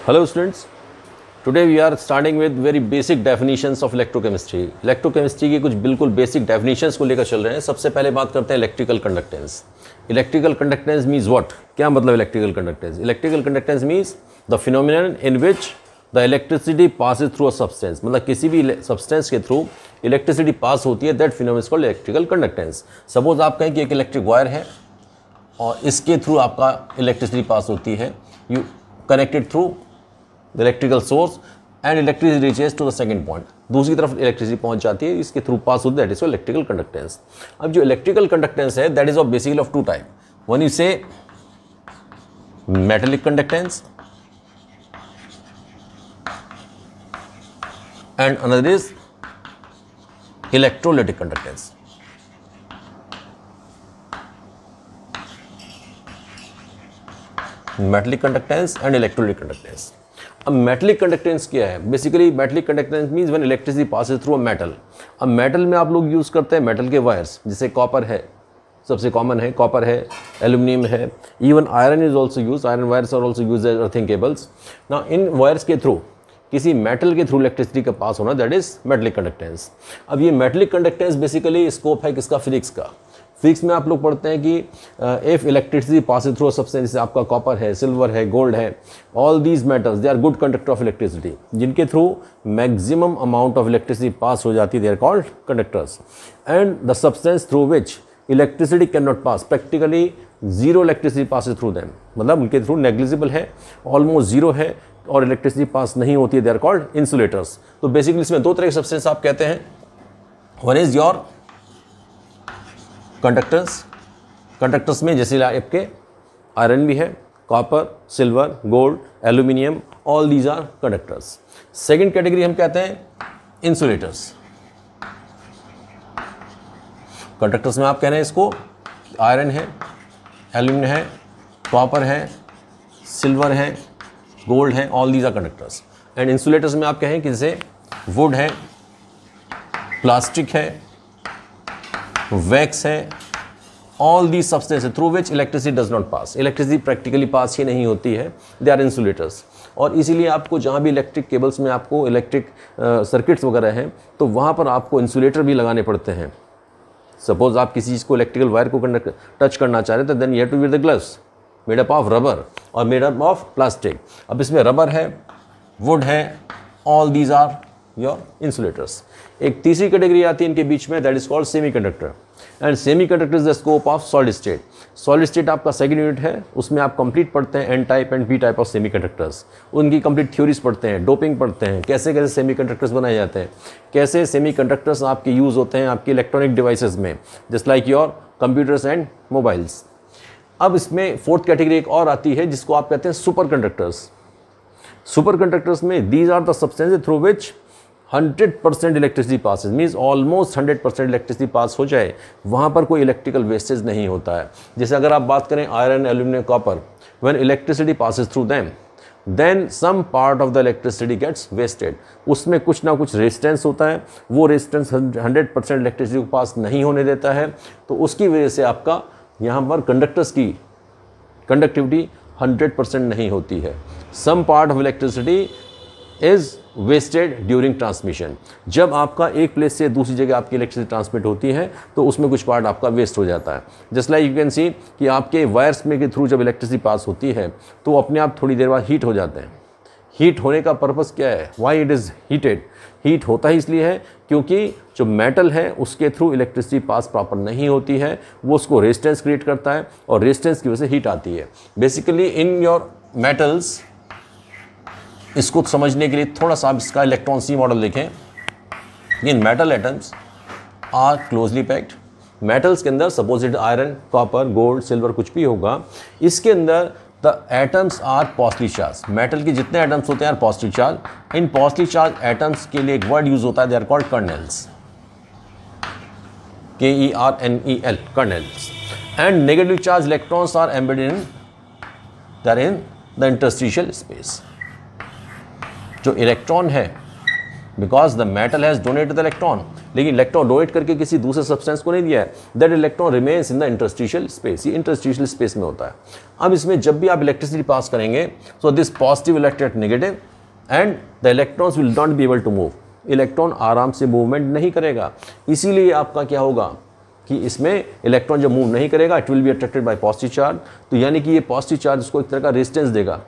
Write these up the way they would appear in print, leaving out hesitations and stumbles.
Hello students, today we are starting with very basic definitions of electrochemistry. Electrochemistry की कुछ बिल्कुल basic definitions को लेकर चल रहे हैं. सबसे पहले बात करते हैं electrical conductance. Electrical conductance means what? क्या मतलब electrical conductance? Electrical conductance means the phenomenon in which the electricity passes through a substance. मतलब किसी भी सब्सटेंस के थ्रू इलेक्ट्रिसिटी पास होती है, that phenomenon is called electrical conductance. Suppose आप कहें कि एक इलेक्ट्रिक वायर है और इसके थ्रू आपका इलेक्ट्रिसिटी पास होती है. You connected through the electrical source and electricity reaches to the second point. दूसरी तरफ इलेक्ट्रिसिटी पहुंच जाती है, इसके थ्रू पास होती है, दैट इज इलेक्ट्रिकल कंडक्टेंस. अब जो इलेक्ट्रिकल कंडक्टेंस है that is of basically of two type. One you say metallic conductance and another is electrolytic conductance. Metallic conductance and electrolytic conductance. अब मेटलिक कंडक्टेंस क्या है? Basically metallic conductance means when electricity passes through a metal. अब metal में आप लोग use करते हैं metal के वायर्स, जैसे कॉपर है, सबसे कॉमन है कॉपर है, एल्यूमिनियम है, even iron is also use. Iron wires are also use as earthing cables. ना इन वायर्स के थ्रू किसी मेटल के थ्रू इलेक्ट्रिसिटी का पास होना, दैट इज मेटलिक कंडक्टेंस. अब ये मेटलिक कंडक्टेंस बेसिकली स्कोप है किसका? फिजिक्स का. फिजिक्स में आप लोग पढ़ते हैं कि if electricity pass through substance, जैसे आपका कॉपर है, सिल्वर है, गोल्ड है, all these metals they are good conductor of electricity. जिनके through maximum amount of electricity pass हो जाती है, they are called conductors. And the substance through which electricity can not pass, practically zero electricity pass through them. मतलब उनके through negligible है, almost zero है और electricity pass नहीं होती है, दे आर कॉल्ड इंसुलेटर्स. तो बेसिकली इसमें दो तरह के सब्सटेंस आप कहते हैं. One is your conductors. Conductors में जैसे आपके आयरन भी है, copper, silver, gold, aluminium, all these are conductors. Second category हम कहते हैं इंसुलेटर्स. कंडक्टर्स में आप कह रहे हैं इसको आयरन है, एल्यूमिनियम है, कॉपर है, सिल्वर है, गोल्ड है, all these are conductors. And insulators में आप कहें कि जैसे वुड है, प्लास्टिक है, वैक्स है, all these substance through which electricity does not pass. Electricity practically pass ही नहीं होती है, दे आर इंसुलेटर्स. और इसीलिए आपको जहाँ भी इलेक्ट्रिक केबल्स में आपको इलेक्ट्रिक सर्किट्स वगैरह हैं तो वहाँ पर आपको इंसुलेटर भी लगाने पड़ते हैं. सपोज आप किसी चीज़ को इलेक्ट्रिकल वायर को टच करना चाह रहे थे, then you have to wear the gloves made up of rubber और मेड अप ऑफ प्लास्टिक. अब इसमें रबर है, वुड है, all these are your insulators. एक तीसरी कैटेगरी आती है इनके बीच में, that is called semiconductor. And semiconductor is the scope of solid state. Solid state आपका सेकंड यूनिट है, उसमें आप कंप्लीट पढ़ते हैं N type and P type of semi conductors. उनकी कंप्लीट थ्योरीज पढ़ते हैं, डोपिंग पढ़ते हैं, कैसे कैसे सेमी कंडक्टर्स बनाए जाते हैं, कैसे सेमी कंडक्टर्स आपके यूज़ होते हैं आपके इलेक्ट्रॉनिक डिवाइसेस में, just like your computers and mobiles. अब इसमें फोर्थ कैटेगरी एक और आती है जिसको आप कहते हैं सुपर कंडक्टर्स. सुपर कंडक्टर्स में these are the substances through which 100% electricity passes, means almost 100% electricity pass हो जाए, वहाँ पर कोई इलेक्ट्रिकल वेस्टेज नहीं होता है. जैसे अगर आप बात करें iron, aluminium, copper, when electricity passes through them then some part of the electricity gets wasted. उसमें कुछ ना कुछ रेजिस्टेंस होता है, वो रेजिस्टेंस 100% इलेक्ट्रिसिटी को पास नहीं होने देता है. तो उसकी वजह से आपका यहाँ पर कंडक्टर्स की कंडक्टिविटी 100% नहीं होती है. Some part of electricity is wasted during transmission. जब आपका एक प्लेस से दूसरी जगह आपकी इलेक्ट्रिसिटी ट्रांसमिट होती है तो उसमें कुछ पार्ट आपका वेस्ट हो जाता है. Just like you can see कि आपके वायर्स में के थ्रू जब इलेक्ट्रिसिटी पास होती है तो अपने आप थोड़ी देर बाद हीट हो जाते हैं. हीट होने का पर्पस क्या है? Why it is heated? Heat होता ही इसलिए है क्योंकि जो मेटल है उसके थ्रू इलेक्ट्रिसिटी पास प्रॉपर नहीं होती है, वो उसको रेजिस्टेंस क्रिएट करता है और रेजिस्टेंस की वजह से हीट आती है. बेसिकली इन योर मेटल्स, इसको समझने के लिए थोड़ा सा आप इसका इलेक्ट्रॉन सी मॉडल देखें. In metal atoms are closely packed. Metals के अंदर suppose it iron, copper, gold, silver कुछ भी होगा, इसके अंदर the atoms are positive charge. Metal के जितने एटम्स होते हैं आर पॉजिटिव चार्ज. इन पॉजिटिव चार्ज एटम्स के लिए एक वर्ड यूज होता है, they are called kernels, KERNEL, kernels. And negative charge electrons are embedded in the interstitial space. जो इलेक्ट्रॉन है, because the metal has donated the electron, लेकिन electron donate करके किसी दूसरे सब्सटेंस को नहीं दिया है, that electron remains in the interstitial space, ये इंटरस्टिशियल स्पेस में होता है। अब इसमें जब भी आप इलेक्ट्रिसिटी पास करेंगे, so this positive will attract negative and the electrons will not be able to move, electron आराम से मूवमेंट नहीं करेगा। इसीलिए आपका क्या होगा कि इसमें इलेक्ट्रॉन जब मूव नहीं करेगा, it will be attracted by positive charge, तो यानी कि ये पॉजिटिव चार्ज इसको एक तरह का रेजिस्टेंस देगा,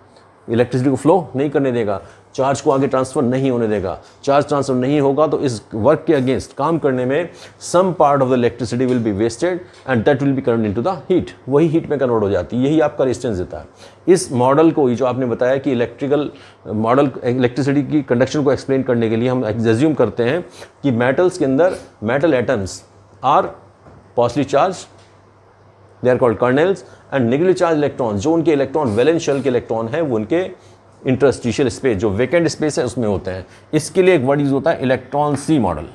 इलेक्ट्रिसिटी को फ्लो नहीं करने देगा, चार्ज को आगे ट्रांसफर नहीं होने देगा। चार्ज ट्रांसफर नहीं होगा तो इस वर्क के अगेंस्ट काम करने में some part of the electricity will be wasted and that will be convert into the heat, वही हीट में कन्वर्ट हो जाती है, यही आपका रेजिस्टेंस देता है। इस मॉडल को, ये जो आपने बताया कि इलेक्ट्रिकल मॉडल इलेक्ट्रिसिटी की कंडक्शन को एक्सप्लेन करने के लिए हम एज्यूम करते हैं कि मेटल्स के अंदर metal atoms are positive charge, they are called kernels, and negative charge electron, जो उनके इलेक्ट्रॉन वैलेंस शेल के इलेक्ट्रॉन हैं, वो उनके इंटरस्टिशियल स्पेस, जो वेकेंट स्पेस है, उसमें होते हैं। इसके लिए एक वर्ड यूज होता है electron sea model,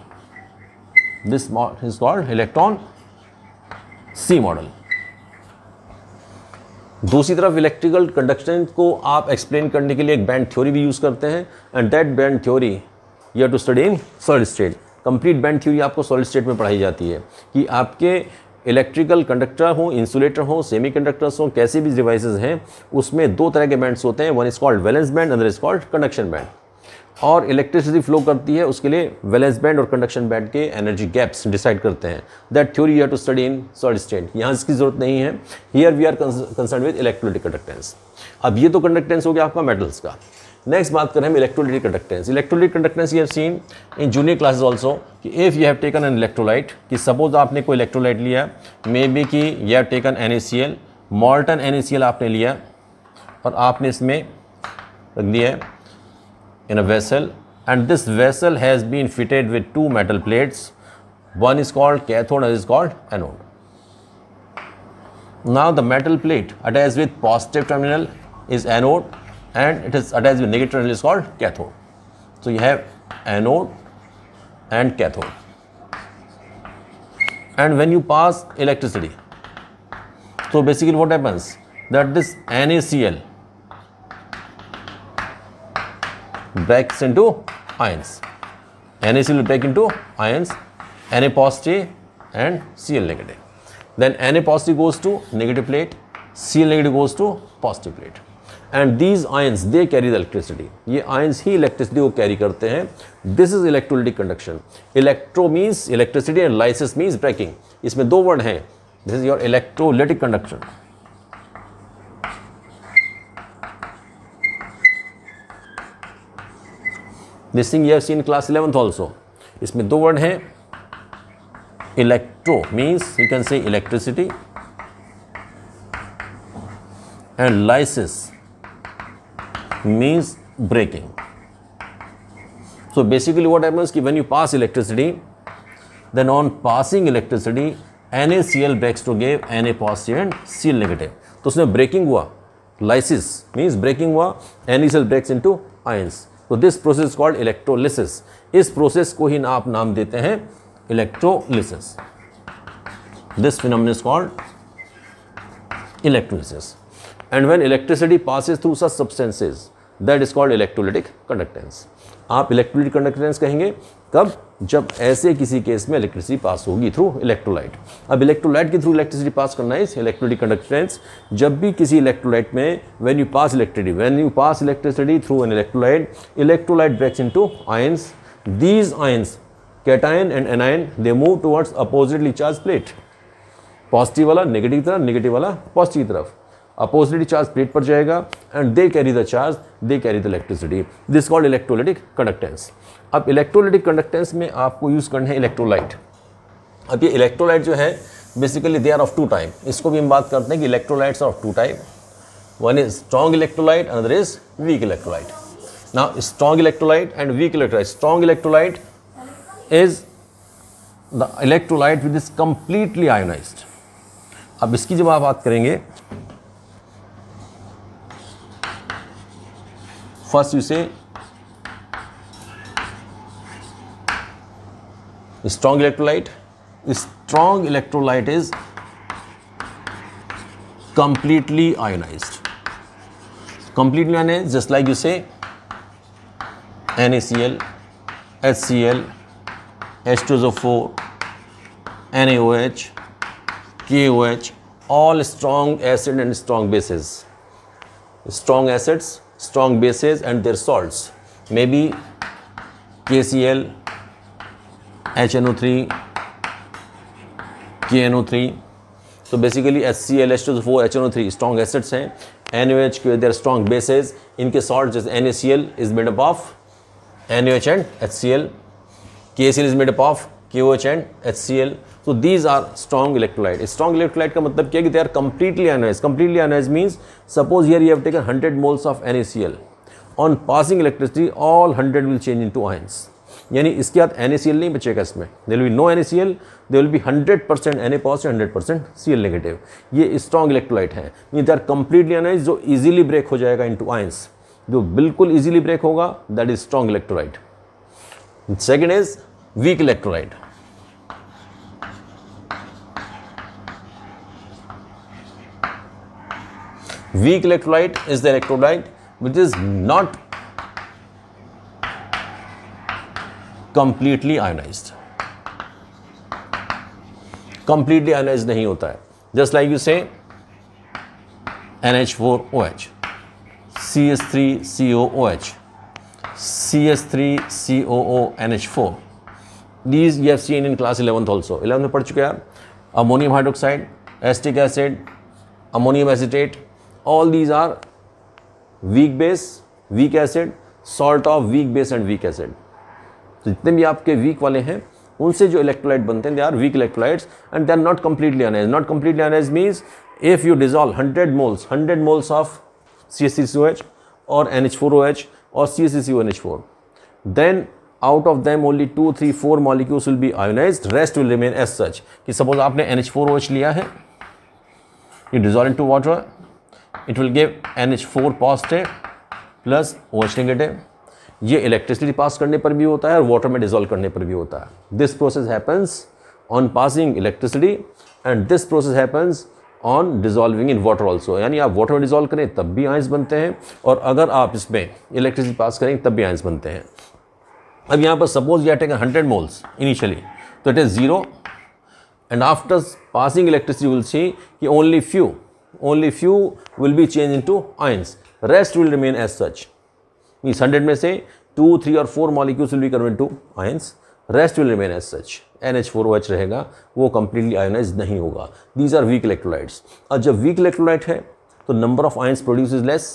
this is called electron sea model. दूसरी तरफ इलेक्ट्रिकल कंडक्शन को आप एक्सप्लेन करने के लिए एक बैंड थ्योरी भी यूज करते हैं, and that band theory you have to study in solid state. Complete band theory आपको सॉलिड स्टेट में पढ़ाई जाती है कि आपके इलेक्ट्रिकल कंडक्टर हो, इंसुलेटर हो, सेमी कंडक्टर्स हो, कैसे भी डिवाइसेस हैं, उसमें दो तरह के बैंड्स होते हैं, one is called valence band, other is called conduction band. और इलेक्ट्रिसिटी फ्लो करती है, उसके लिए वैलेंस बैंड और कंडक्शन बैंड के एनर्जी गैप्स डिसाइड करते हैं। That theory you have to study in solid state, यहाँ इसकी जरूरत नहीं है। Here we are concern with electrolytic conductance. अब ये तो कंडक्टेंस हो गया आपका मेटल्स का। नेक्स्ट बात करें हम electrolytic conductance. Electrolytic conductance you have seen in junior classes also कि if you have taken an electrolyte, कि सपोज आपने कोई इलेक्ट्रोलाइट लिया, मे बी कि you have taken NaCl, molten NaCl आपने लिया और आपने इसमें रख दिया है in a vessel, and this vessel has been fitted with two metal plates, one is called cathode, other is called anode. Now the metal plate attached with positive terminal is anode and it is attached with negative terminal is called cathode. So you have anode and cathode, and when you pass electricity, so basically what happens that this NaCl breaks into ions. NaCl will break into ions, Na positive and Cl negative. Then Na positive goes to negative plate, Cl negative goes to positive plate. And these ions they carry the electricity. ये ions ही electricity को carry करते हैं. This is electrolytic conduction. Electro means electricity and lysis means breaking. इसमें दो word हैं. This is your electrolytic conduction. This thing you have seen in class 11th also. इसमें दो word हैं. Electro means you can say electricity, and lysis means breaking. So basically what happens कि when you pass electricity, then on passing electricity NaCl breaks to give Na positive and Cl negative. तो उसमें breaking हुआ, lysis means breaking हुआ, NaCl breaks into ions. So this process is called electrolysis. इस process को ही आप नाम देते हैं electrolysis. This phenomenon is called electrolysis. And when electricity passes through such substances, that is called electrolytic conductance. आप electrolytic conductance कहेंगे कब? जब ऐसे किसी केस में इलेक्ट्रिसिटी पास होगी थ्रू इलेक्ट्रोलाइट। अब इलेक्ट्रोलाइट के थ्रू इलेक्ट्रिसिटी पास करना है इलेक्ट्रोलाइटिक कंडक्टेंस। जब भी किसी इलेक्ट्रोलाइट में when you pass electricity through an electrolyte breaks into ions. These ions, cation and anion, they move towards oppositely charge plate. Positive वाला negative की तरफ, नेगेटिव वाला पॉजिटिव की तरफ। अपोजिटली चार्ज प्लेट पर जाएगा and they carry the charge, they carry the electricity. This called electrolytic conductance. अब electrolytic conductance में आपको यूज़ करना है इलेक्ट्रोलाइट। अब ये इलेक्ट्रोलाइट जो है basically they are of two type. इसको भी हम बात करते हैं कि electrolytes are of two type. One is strong electrolyte, another is weak electrolyte. Now strong electrolyte and weak electrolyte. Strong electrolyte is the electrolyte which is completely ionised. अब इसकी जब आप बात करेंगे, first you say strong electrolyte. Strong electrolyte is completely ionized. Completely ionized, just like you say NaCl, HCl, H2SO4, NaOH, KOH, all strong acid and strong bases. Strong acids, strong bases and their salts. Maybe KCl, HNO3, KNO3. So basically HCl, H2SO4, HNO3 strong acids हैं. NaOH they are strong bases. इनके salt जैसे NaCl is made up of NaOH and HCl. KCl is made up of KOH and HCl. So these are strong electrolyte. Strong electrolyte का मतलब क्या है कि they are completely ionized. Completely ionized means suppose here you have taken 100 moles of NaCl. On passing electricity, all 100 will change into ions. यानी इसके बाद NaCl नहीं बचेगा इसमें. There will be no NaCl. There will be 100% Na positive, 100% Cl negative. ये strong electrolyte है. They are completely ionized जो easily break हो जाएगा into ions. जो बिल्कुल easily break होगा that is strong electrolyte. Second is weak electrolyte. Weak electrolyte is the electrolyte which is not completely ionized. Completely ionized नहीं होता है. Just like you say NH4OH, CH3COOH, CH3COO NH4. These you have seen in class 11th also. 11th में पढ़ चुके हैं आप. Ammonium hydroxide, acetic acid, ammonium acetate. All these are weak base, weak acid, salt of weak base and weak acid. तो जितने भी आपके weak वाले हैं उनसे जो electrolyte बनते हैं they are weak electrolytes and they are not completely ionized. Not completely ionized means if you dissolve 100 moles of CH3COH or NH4OH or CH3CONH4, then out of them only 2, 3, 4 molecules will be ionized. Rest will remain as such. कि suppose आपने NH4OH लिया है, you dissolve into water, it will give NH4 positive plus OH negative. ये electricity pass करने पर भी होता है और वाटर में डिजोल्व करने पर भी होता है. This process happens on passing electricity and this process happens on dissolving in water also. यानी आप वाटर में डिजोल्व करें तब भी आयंस बनते हैं और अगर आप इसमें इलेक्ट्रिसिटी पास करें तब भी आयंस बनते हैं. अब यहाँ पर suppose you taken 100 moles initially, तो it is 0 and after passing electricity will see कि only few will be changed into ions. Rest will remain as such. Means 100 में से 2, 3 और 4 molecules will be converted to ions. Rest will remain as such. NH4OH रहेगा, वो completely ionized नहीं होगा. These are weak electrolytes. और जब weak electrolyte है तो number of ions produced is less.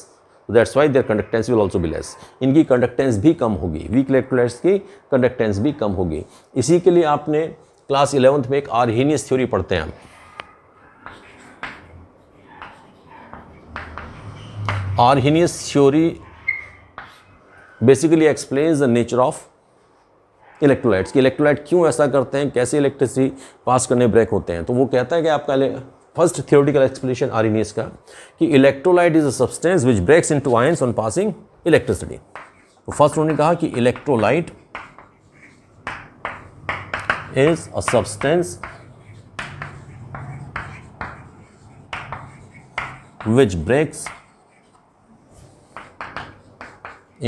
That's why their conductance will also be less. इनकी conductance भी कम होगी. Weak electrolytes की conductance भी कम होगी. इसी के लिए आपने क्लास 11th में एक Arrhenius theory पढ़ते हैं. Arrhenius theory basically explains the nature of electrolytes. कि इलेक्ट्रोलाइट क्यों ऐसा करते हैं, कैसे इलेक्ट्रिसिटी पास करने ब्रेक होते हैं. तो वो कहता है कि आपका फर्स्ट थियोरेटिकल एक्सप्लेनेशन आर्हेनियस का कि electrolyte is a substance which breaks into ions on passing electricity. तो फर्स्ट उन्होंने कहा कि electrolyte is a substance which breaks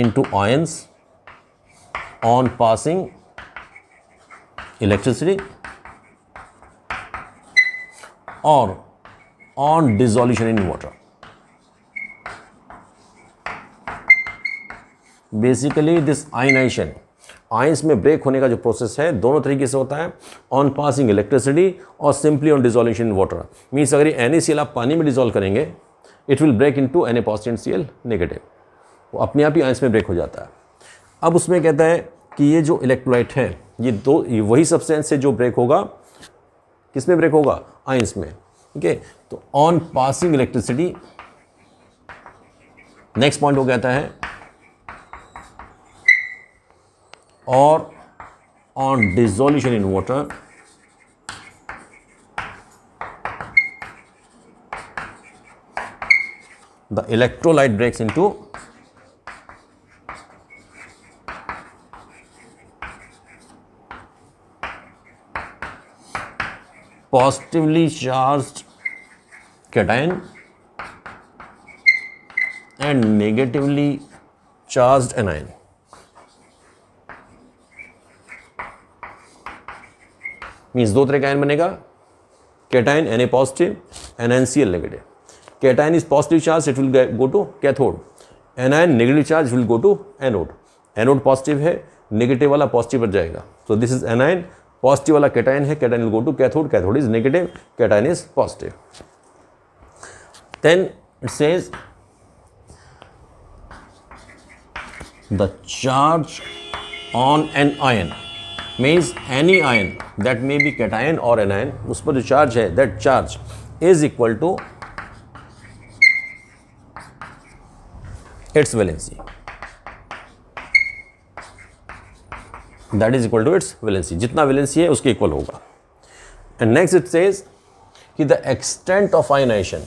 into ions on passing electricity or on dissolution in water. Basically this ionization, ions में break होने का जो process है दोनों तरीके से होता है, ऑन पासिंग इलेक्ट्रिसिटी और simply on dissolution in water. Means अगर ये NaCl आप पानी में डिसॉल्व करेंगे it will break into Na positive Cl negative. वो अपने आप ही आयंस में ब्रेक हो जाता है. अब उसमें कहता है कि ये जो इलेक्ट्रोलाइट है ये वही सब्सटेंस है जो ब्रेक होगा, किस में ब्रेक होगा, आयंस में. ठीक है. तो on passing electricity, next point वो कहता है, और on dissolution in water the electrolyte breaks into positively charged cation and negatively charged anion. Means दो तरह का आयन बनेगा, cation Na positive, NaCl negative. Cation is positive charge, it will go to cathode. Anion negative charge will go to anode. Anode positive है, negative वाला positive पर जाएगा. So this is anion, positive वाला cation है, cation will go to cathode, cathode is negative, cation is positive. Then it says the charge on an ion means any ion that may be cation और anion, उस पर जो charge है that charge is equal to its valency. That is equal to its valency. जितना valency है उसके equal होगा. And next it says कि the extent of ionisation,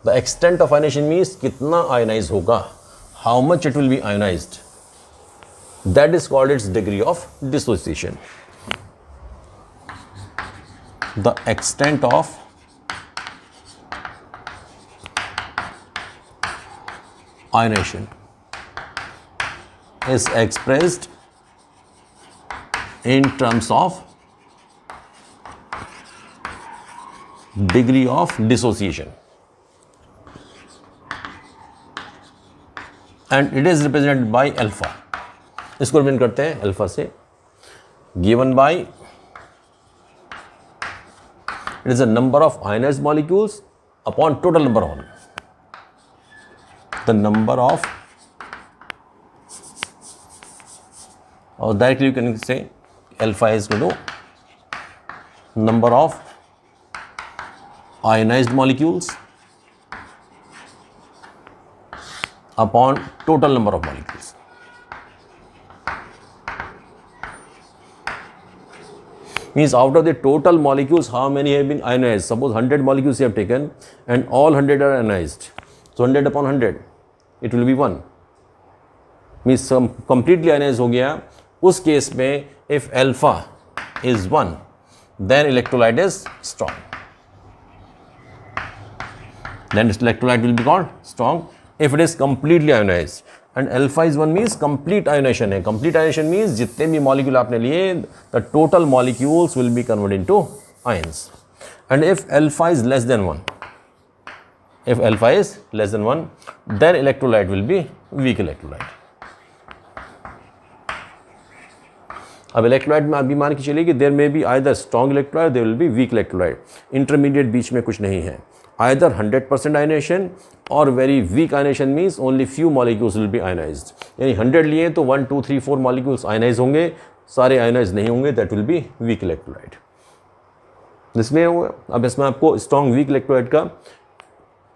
the extent of ionisation means कितना आयनाइज होगा, how much it will B ionised. That is called its degree of dissociation. The extent of ionization is expressed in terms of degree of dissociation, and it is represented by alpha. इसको represent करते हैं alpha से, given by it is a number of ionised molecules upon total number on the number of, और directly you can say alpha is equal to number of ionised molecules upon total number of molecules. Means out of the total molecules, how many have been ionized? Suppose 100 molecules you have taken and all 100 are ionized. So 100 upon 100, it will be 1. Means some completely ionized हो गया. उस case में if alpha is 1, then electrolyte is strong. Then this electrolyte will be called strong. If it is completely ionized. And alpha is 1 means complete ionization है. Complete ionization means जितने भी molecule आपने लिए, the total molecules will be converted into ions. And if alpha is less than 1, if alpha is less than 1, then electrolyte will be weak electrolyte. अब electrolyte में आप भी मान के चलिए कि there may be either strong electrolyte, there will be weak electrolyte. Intermediate बीच में कुछ नहीं है. Either 100% ionization or very weak ionization means only few molecules will be ionized. यानी 100 लिए तो 1, 2, 3, 4 molecules ionized होंगे, सारे ionized नहीं होंगे, that will be weak electrolyte. इसमें अब इसमें आपको strong weak electrolyte का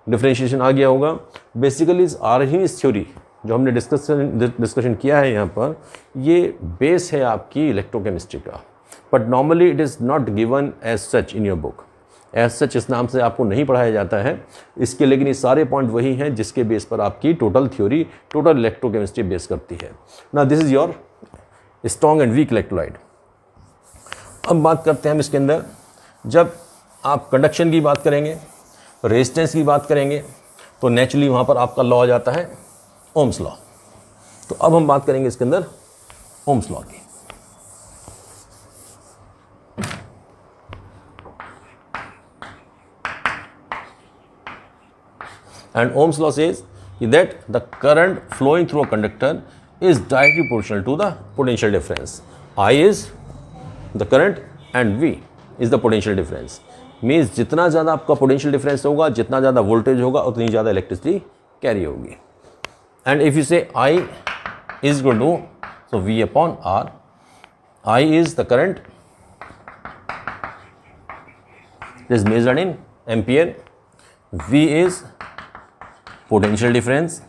डिफरेंशिएशन आ गया होगा. बेसिकली इस आर्हीनियस थ्योरी जो हमने डिस्कशन किया है यहाँ पर, ये बेस है आपकी इलेक्ट्रोकेमिस्ट्री का, but normally it is not given as such in your book. As such इस नाम से आपको नहीं पढ़ाया जाता है इसके, लेकिन ये सारे पॉइंट वही हैं जिसके बेस पर आपकी total theory, total electrochemistry base करती है. ना this is your strong and weak electrolyte. अब बात करते हैं हम इसके अंदर, जब आप कंडक्शन की बात करेंगे, रेजिस्टेंस की बात करेंगे, तो नेचुरली वहाँ पर आपका लॉ आ जाता है ओम्स लॉ. तो अब हम बात करेंगे इसके अंदर ओम्स लॉ की. And Ohm's law says that the current flowing through a conductor is directly proportional to the potential difference. I is the current and V is the potential difference. Means जितना ज़्यादा आपका potential difference होगा, जितना ज़्यादा voltage होगा, उतनी ज़्यादा electricity carry होगी. And if you say I is equal to, so V upon R, I is the current, it is measured in ampere, V is potential difference,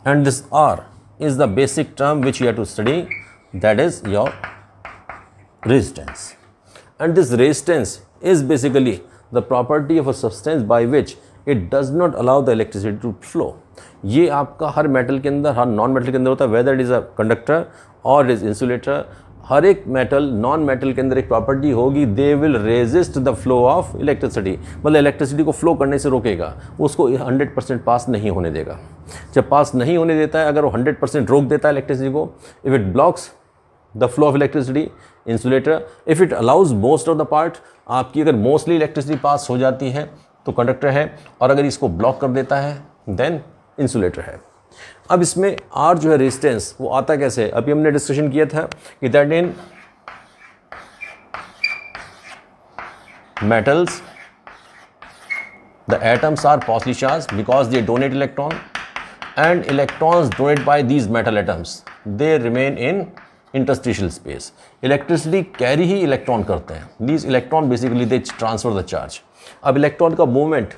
and this R is the basic term which you have to study, that is your resistance. And this resistance is basically the property of a substance by which it does not allow the electricity to flow. ये आपका हर metal के अंदर, हर non metal के अंदर होता है, whether it is a conductor or it is insulator, हर एक metal, non metal के अंदर एक प्रॉपर्टी होगी, they will resist the flow of electricity, मतलब इलेक्ट्रिसिटी को फ्लो करने से रोकेगा, उसको 100% पास नहीं होने देगा। जब पास नहीं होने देता है, अगर वो 100% रोक देता है इलेक्ट्रिसिटी को, if it blocks the flow of electricity, insulator, if it allows most of the part, आपकी अगर मोस्टली इलेक्ट्रिसिटी पास हो जाती है तो कंडक्टर है, और अगर इसको ब्लॉक कर देता है देन इंसुलेटर है। अब इसमें आर जो है रेजिस्टेंस, वो आता कैसे? अभी हमने डिस्कशन किया था कि that in metals the atoms are positively charged because they donate electron, and electrons donate by these metal atoms they remain in interstitial space. Electricity carry ही इलेक्ट्रॉन करते हैं, these electron basically they transfer the charge. अब electron का movement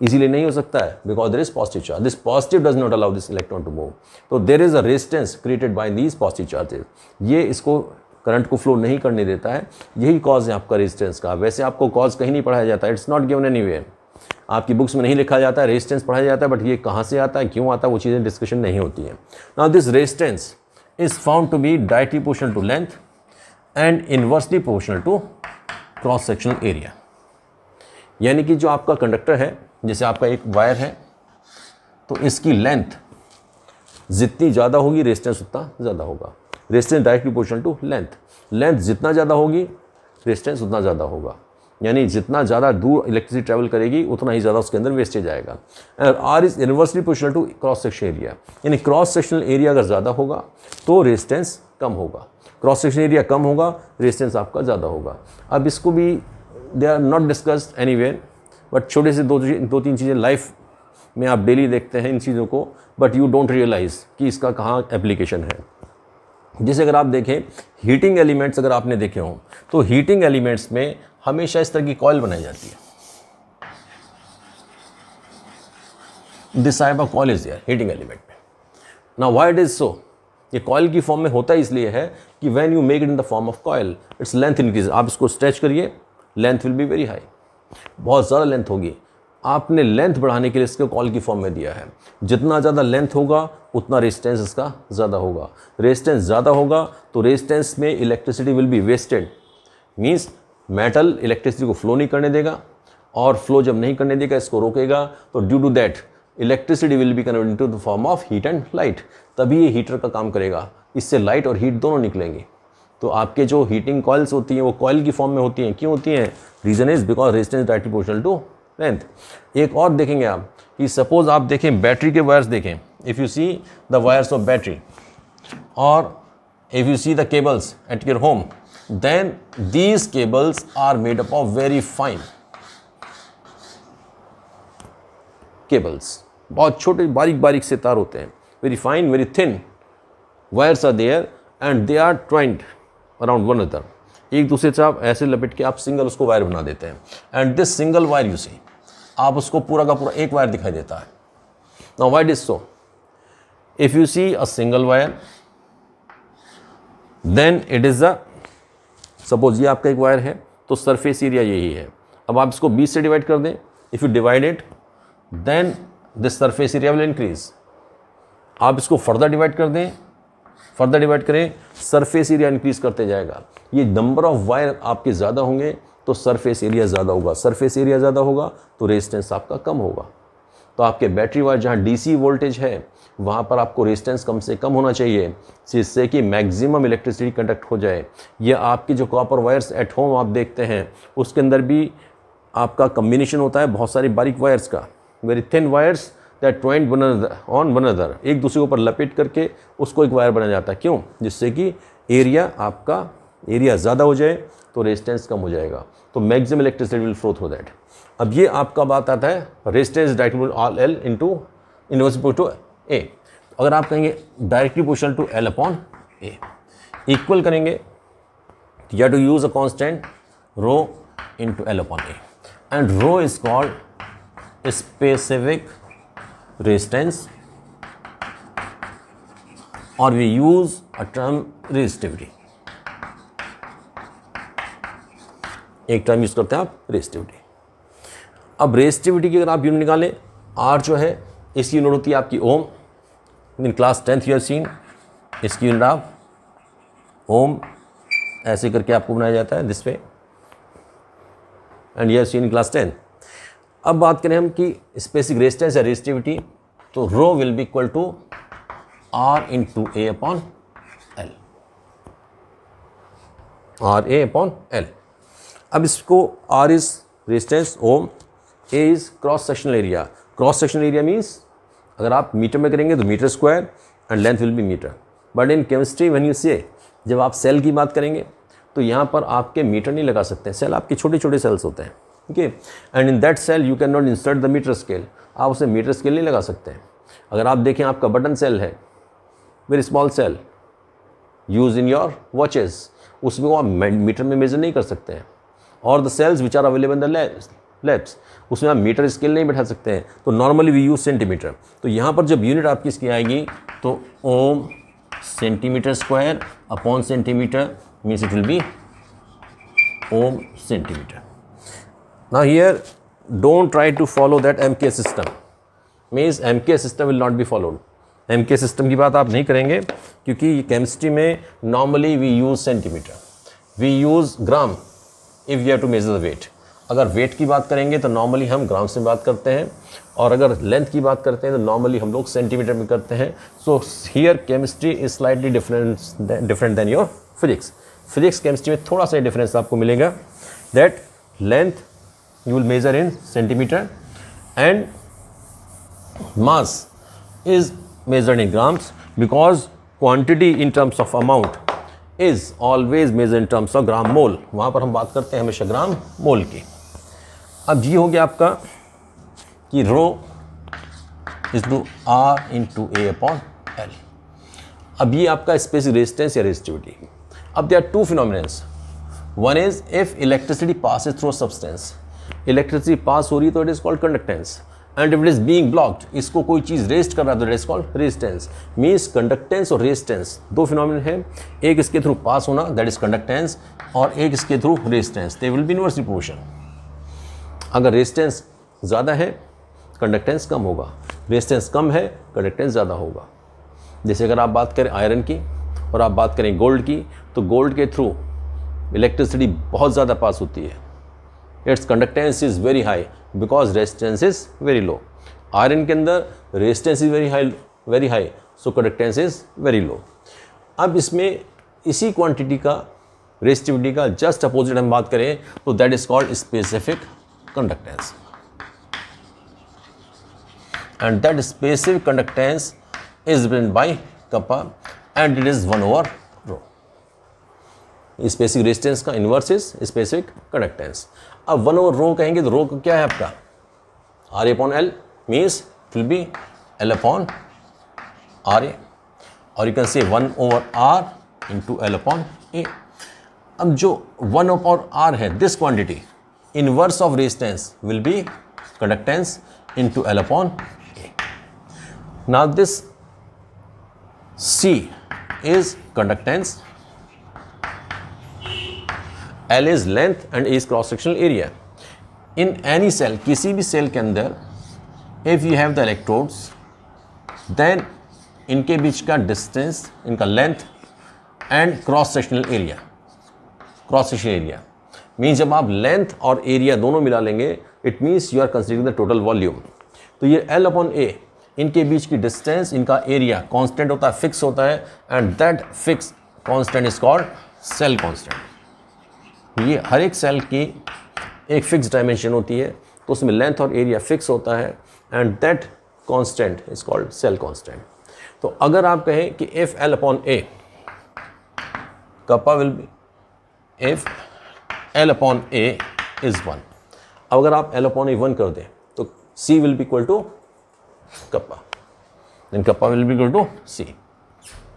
easily नहीं हो सकता है because there is positive charge, this positive does not allow this electron to move, तो there is a resistance created by these positive charges, ये इसको current को फ्लो नहीं करने देता है, यही कॉज है आपका रेजिस्टेंस का। वैसे आपको कॉज कहीं नहीं पढ़ाया जाता है, इट्स नॉट गिवन एनीवेयर, आपकी बुक्स में नहीं लिखा जाता है, रेजिस्टेंस पढ़ाया जाता है, बट ये कहाँ से आता है, क्यों आता है, वो चीज़ें डिस्कशन नहीं होती है। Now this resistance is found to be directly proportional to length and inversely proportional to cross sectional area. यानी कि जो आपका कंडक्टर है, जैसे आपका एक वायर है, तो इसकी लेंथ जितनी ज़्यादा होगी रेजिस्टेंस उतना ज़्यादा होगा। Resistance directly proportional to length, length जितना ज़्यादा होगी रेजिस्टेंस उतना ज़्यादा होगा, यानी जितना ज़्यादा दूर इलेक्ट्रिसिटी ट्रैवल करेगी उतना ही ज़्यादा उसके अंदर वेस्टेज आएगा। And R is inversely proportional to cross section area, यानी क्रॉस सेक्शनल एरिया अगर ज़्यादा होगा तो रेजिस्टेंस कम होगा, क्रॉस सेक्शन एरिया कम होगा रेजिस्टेंस आपका ज़्यादा होगा। अब इसको भी they are not discussed anywhere, but छोटे से दो तीन चीज़ें लाइफ में आप डेली देखते हैं इन चीज़ों को, बट यू डोंट रियलाइज़ कि इसका कहाँ एप्लीकेशन है। जैसे अगर आप देखें हीटिंग एलिमेंट्स, अगर आपने देखे हों तो हीटिंग एलिमेंट्स में हमेशा इस तरह की कॉइल बनाई जाती है, this type of coil is there heating element में। Now why it is so, ये कॉइल की फॉर्म में होता है इसलिए है कि when you make it in the form of coil its length increase, आप इसको स्ट्रेच करिए, length will be very high, बहुत ज़्यादा लेंथ होगी। आपने लेंथ बढ़ाने के लिए इसको कॉइल की फॉर्म में दिया है, जितना ज़्यादा लेंथ होगा उतना रेजिस्टेंस इसका ज़्यादा होगा, रेजिस्टेंस ज़्यादा होगा तो रेजिस्टेंस में electricity will be wasted, means metal electricity को फ्लो नहीं करने देगा, और फ्लो जब नहीं करने देगा इसको रोकेगा, तो due to that electricity will be converted to the form of heat and light, तभी ये हीटर का काम करेगा, इससे लाइट और हीट दोनों निकलेंगे। तो आपके जो हीटिंग कॉइल्स होती हैं वो कॉइल की फॉर्म में होती हैं, क्यों होती हैं? Reason is because resistance directly proportional to length. एक और देखेंगे आप कि सपोज आप देखें बैटरी के वायर्स देखें, if you see the wires of battery और if you see the cables at your home, then these cables are made up of very fine cables, बहुत छोटे बारीक बारीक से तार होते हैं, very fine, very thin wires are there and they are twined around one another, एक दूसरे से आप ऐसे लपेट के आप सिंगल उसको वायर बना देते हैं, and this single wire you see, आप उसको पूरा का पूरा एक वायर दिखाई देता है। Now why it is so, if you see a single wire then it is a, suppose ये आपका एक वायर है तो सरफेस एरिया यही है, अब आप इसको 20 से डिवाइड कर दें, if you divide it then this surface area will increase, आप इसको फर्दर डिवाइड कर दें, फर्दर डिवाइड करें, सरफेस एरिया इंक्रीज करते जाएगा। ये नंबर ऑफ वायर आपके ज़्यादा होंगे तो सरफेस एरिया ज़्यादा होगा, सरफेस एरिया ज़्यादा होगा तो रेजिस्टेंस आपका कम होगा। तो आपके बैटरी वायर जहाँ डीसी वोल्टेज है वहाँ पर आपको रेजिस्टेंस कम से कम होना चाहिए, जिससे कि मैक्सिमम इलेक्ट्रिसिटी कंडक्ट हो जाए। या आपकी जो कॉपर वायर्स एट होम आप देखते हैं उसके अंदर भी आपका कम्बिनेशन होता है बहुत सारी बारीक वायर्स का, very thin wires that twined on one other, एक दूसरे के ऊपर लपेट करके उसको एक वायर बनाया जाता है। क्यों? जिससे कि एरिया आपका एरिया ज़्यादा हो जाए तो रेजिस्टेंस कम हो जाएगा, तो maximum electricity will flow through that. अब ये आपका बात आता है resistance directly all L into inverse to A. अगर आप कहेंगे directly proportional to L upon A, equal करेंगे you have to use a constant rho into L upon A, and rho is called specific resistance, or we use a term resistivity, एक term use करते हैं आप resistivity. अब resistivity की अगर आप unit निकालें, आर जो है इसकी यूनिट होती है आपकी ohm, in class 10th you have seen, इसकी यूनिट आप ओम ऐसे करके आपको बनाया जाता है this way, and you seen class 10। अब बात करें हम कि स्पेसिफिक रेजिस्टेंस या रेजिस्टिविटी, तो rho will be equal to R into A upon L, R A upon L. अब इसको R is resistance ohm, A is cross sectional area. Cross sectional area means अगर आप मीटर में करेंगे तो metre square and length will be metre, but in chemistry when you say, जब आप cell की बात करेंगे तो यहाँ पर आपके मीटर नहीं लगा सकते, सेल आपके छोटे छोटे सेल्स होते हैं, okay, and in that cell you can not insert the metre scale, आप उसे मीटर स्केल नहीं लगा सकते हैं। अगर आप देखें आपका बटन सेल है, very small cell use in your watches, उसमें आप मीटर में मेजर नहीं कर सकते हैं, और the cells which are available in the labs उसमें आप मीटर स्केल नहीं बैठा सकते हैं, तो नॉर्मली वी यूज सेंटीमीटर। तो यहाँ पर जब यूनिट आपकी इसकी आएगी तो ohm centimetre square upon centimetre means it will be ohm centimetre. Now here don't try to follow that MK system, means MK system will not be followed. MK system की बात आप नहीं करेंगे, क्योंकि केमिस्ट्री में normally we use centimetre, we use gram if you have to measure the weight. अगर weight की बात करेंगे तो नॉर्मली हम ग्राम से बात करते हैं, और अगर लेंथ की बात करते हैं तो नॉर्मली हम लोग सेंटीमीटर में करते हैं। So here chemistry is slightly different than your physics. Physics chemistry में थोड़ा सा डिफरेंस आपको मिलेगा, that length you will measure in centimetre and mass is measured in grams, because quantity in terms of amount is always measured in terms of gram mole। वहाँ पर हम बात करते हैं हमेशा ग्राम मोल की। अब ये हो गया आपका कि rho is to R into A upon L. अब ये आपका स्पेसिफिक रेजिस्टेंस या रेजिस्टिविटी। अब there are two phenomenons, one is if electricity passes through substance, electricity pass हो रही है तो it is called conductance, and it is being blocked, इसको कोई चीज़ रेस्ट कर रहा है तो it is called resistance. Means conductance और रेजिस्टेंस दो फिनोमिनन है, एक इसके थ्रू पास होना दैट इज कंडक्टेंस, और एक इसके through resistance, they will be inversely proportion. अगर रेजिस्टेंस ज़्यादा है कंडक्टेंस कम होगा, रेजिस्टेंस कम है कंडक्टेंस ज़्यादा होगा। जैसे अगर आप बात करें आयरन की और आप बात करें गोल्ड की, तो गोल्ड के थ्रू इलेक्ट्रिसिटी बहुत ज़्यादा पास होती है, it's conductance is very high because resistance is very low. Iron के अंदर resistance is very high so conductance is very low. अब इसमें इसी क्वांटिटी का रेजिस्टिविटी का जस्ट अपोजिट हम बात करें तो that is called specific conductance, and that specific conductance is represented by kappa and it is 1/ρ। Specific resistance का इनवर्स इज स्पेसिफिक कंडक्टेंस। अब 1/ρ कहेंगे तो रो क्या है आपका RA/L, means it will B L/RA, और यू कैन से 1/R इंटू L/A। अब जो 1/R है this quantity inverse of resistance will be conductance into L/A। Now this C is conductance, L is length and A is cross sectional area. In any cell, किसी भी cell के अंदर if you have the electrodes, then इनके बीच का distance, इनका length and cross sectional area, cross sectional area means जब आप length और एरिया दोनों मिला लेंगे it means you are considering the total volume. तो ये L/A इनके बीच की डिस्टेंस, इनका एरिया कांस्टेंट होता है, फिक्स होता है, and that fix constant is called cell constant. ये हर एक सेल की एक फिक्स डायमेंशन होती है तो उसमें लेंथ और एरिया फिक्स होता है, and that constant is called cell constant. तो अगर आप कहें कि if L/A kappa will be, if L/A is 1, अब अगर आप L/A 1 कर दें तो C will be equal to kappa, then kappa will be equal to C,